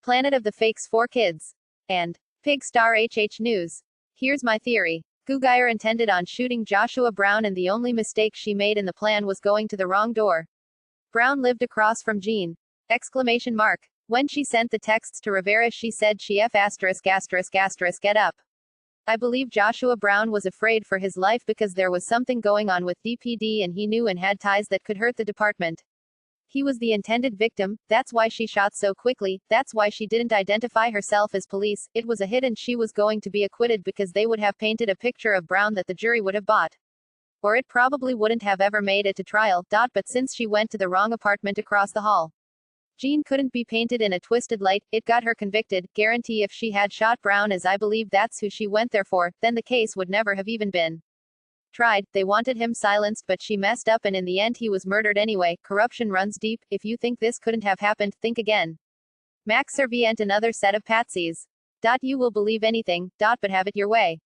Planet of the Fakes 4 Kids. And Pig Star HH News. Here's my theory. Guggeier intended on shooting Joshua Brown, and the only mistake she made in the plan was going to the wrong door. Brown lived across from Jean. Exclamation mark. When she sent the texts to Rivera, she said she get up. I believe Joshua Brown was afraid for his life because there was something going on with DPD and he knew and had ties that could hurt the department. He was the intended victim, that's why she shot so quickly, that's why she didn't identify herself as police. It was a hit and she was going to be acquitted because they would have painted a picture of Brown that the jury would have bought. Or it probably wouldn't have ever made it to trial. But since she went to the wrong apartment across the hall, Jean couldn't be painted in a twisted light. It got her convicted. Guarantee if she had shot Brown, as I believe that's who she went there for, then the case would never have even been tried. They wanted him silenced, but she messed up and in the end he was murdered anyway. Corruption runs deep. If you think this couldn't have happened, think again. Max Servient, another set of patsies. You will believe anything. But have it your way.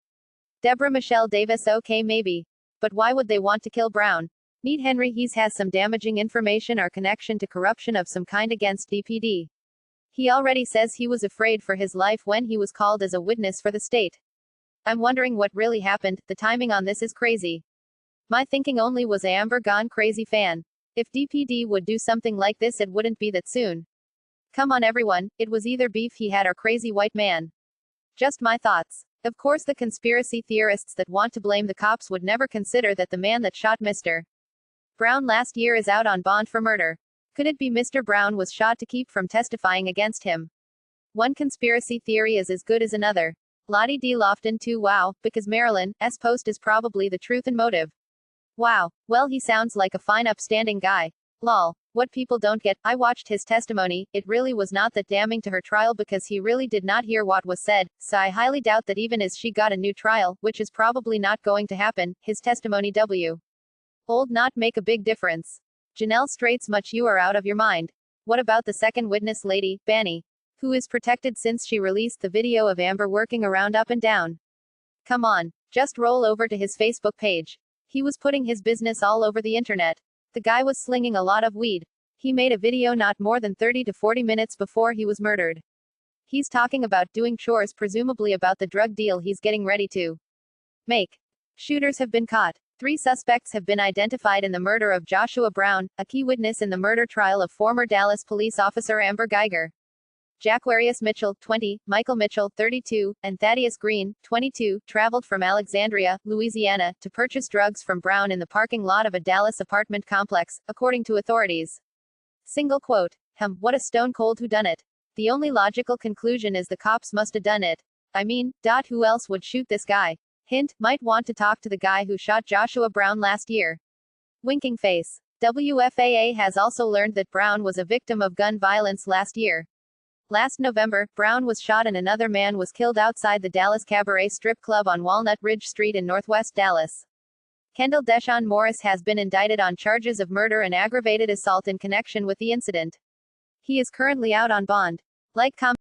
Deborah Michelle Davis. Okay, maybe. But why would they want to kill Brown? Meet Henry. He has some damaging information or connection to corruption of some kind against DPD. He already says he was afraid for his life when he was called as a witness for the state. I'm wondering what really happened. The timing on this is crazy. My thinking only was Amber gone crazy fan. If DPD would do something like this, it wouldn't be that soon. Come on everyone, it was either beef he had or crazy white man. Just my thoughts. Of course the conspiracy theorists that want to blame the cops would never consider that the man that shot Mr. Brown last year is out on bond for murder. Could it be Mr. Brown was shot to keep from testifying against him? One conspiracy theory is as good as another. Lottie D. Lofton too. Wow, because Marilyn's post is probably the truth and motive. Wow, well he sounds like a fine upstanding guy. Lol. What people don't get, I watched his testimony, it really was not that damning to her trial because he really did not hear what was said, so I highly doubt that even as she got a new trial, which is probably not going to happen, his testimony w. Old not make a big difference. Janelle Straits, much you are out of your mind. What about the second witness, Lady Banny, who is protected since she released the video of Amber working around up and down? Come on, just roll over to his Facebook page. He was putting his business all over the internet. The guy was slinging a lot of weed. He made a video not more than 30 to 40 minutes before he was murdered. He's talking about doing chores, presumably about the drug deal he's getting ready to make. Shooters have been caught. 3 suspects have been identified in the murder of Joshua Brown, a key witness in the murder trial of former Dallas police officer Amber Guyger. Jaquarius Mitchell, 20, Michael Mitchell, 32, and Thaddeus Green, 22, traveled from Alexandria, Louisiana, to purchase drugs from Brown in the parking lot of a Dallas apartment complex, according to authorities. Single quote. What a stone cold whodunit. The only logical conclusion is the cops must have done it. I mean, who else would shoot this guy? Hint, might want to talk to the guy who shot Joshua Brown last year. Winking face. WFAA has also learned that Brown was a victim of gun violence last year. Last November, Brown was shot and another man was killed outside the Dallas Cabaret Strip Club on Walnut Ridge Street in Northwest Dallas. Kendall Deshawn Morris has been indicted on charges of murder and aggravated assault in connection with the incident. He is currently out on bond. Like, comment.